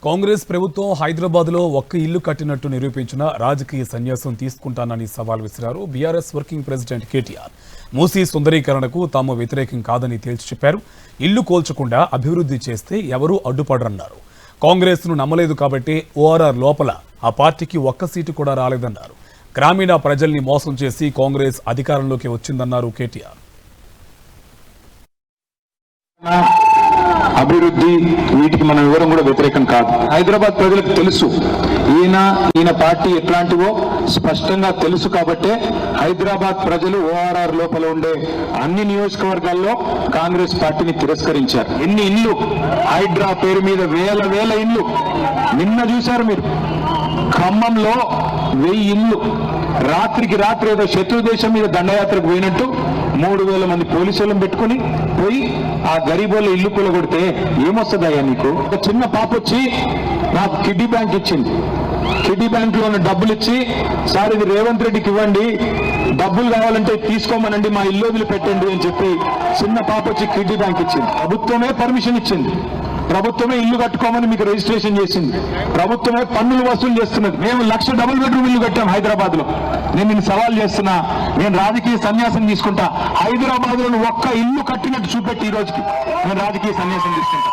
కాంగ్రెస్ ప్రభుత్వం హైదరాబాద్లో ఒక్క ఇల్లు కట్టినట్టు నిరూపించిన రాజకీయ సన్యాసం తీసుకుంటానని సవాల్ విసిరారు BRS working president KTR. Musi సుందరీకరణకు తాము వ్యతిరేకం కాదని తేల్చి చెప్పారు. ఇల్లు కోల్చకుండా అభివృద్ధి చేస్తే ఎవరూ అడ్డుపడరన్నారు. కాంగ్రెస్ను నమ్మలేదు కాబట్టి ఓఆర్ఆర్ లోపల ఆ పార్టీకి ఒక్క సీటు కూడా రాలేదన్నారు. గ్రామీణ ప్రజల్ని మోసం చేసి కాంగ్రెస్ అధికారంలోకి వచ్చిందన్నారు కేటీఆర్. అభివృద్ధి వీటికి మనం ఎవరం కూడా వ్యతిరేకం కాదు. హైదరాబాద్ ప్రజలకు తెలుసు ఈయన పార్టీ ఎట్లాంటివో స్పష్టంగా తెలుసు. కాబట్టే హైదరాబాద్ ప్రజలు ఓఆర్ఆర్ లోపల ఉండే అన్ని నియోజకవర్గాల్లో కాంగ్రెస్ పార్టీని తిరస్కరించారు. ఎన్ని ఇల్లు హైడ్రా పేరు మీద వేల ఇల్లు నిన్న చూశారు మీరు. ఖమ్మంలో 1000 ఇల్లు రాత్రికి రాత్రి ఏదో శత్రు దేశం మీద దండయాత్రకు పోయినట్టు 3000 మంది పోలీసులను పెట్టుకుని పోయి ఆ గరీబోళ్ళ ఇల్లు కూలగొడితే ఏమొస్తుందయ్యా నీకు? ఒక చిన్న పాప వచ్చి నాకు కిడ్నీ బ్యాంక్ ఇచ్చింది. కిడ్నీ బ్యాంక్ లో డబ్బులు ఇచ్చి, సార్ ఇది రేవంత్ రెడ్డికి ఇవ్వండి, డబ్బులు కావాలంటే తీసుకోమనండి, మా ఇల్లు వదిలి పెట్టండి అని చెప్పి చిన్న పాప వచ్చి కిడ్నీ బ్యాంక్ ఇచ్చింది. ప్రభుత్వమే పర్మిషన్ ఇచ్చింది. ప్రభుత్వమే ఇల్లు కట్టుకోమని మీకు రిజిస్ట్రేషన్ చేసింది. ప్రభుత్వమే పన్నులు వసూలు చేస్తున్నది. మేము 1,00,000 డబుల్ బెడ్రూమ్ ఇల్లు కట్టాం హైదరాబాద్ లో. నేను సవాల్ చేస్తున్నా, నేను రాజకీయ సన్యాసం తీసుకుంటా. హైదరాబాద్ లో ఒక్క ఇల్లు కట్టినట్టు చూపెట్టి ఈ రోజుకి నేను రాజకీయ సన్యాసం తీసుకుంటా.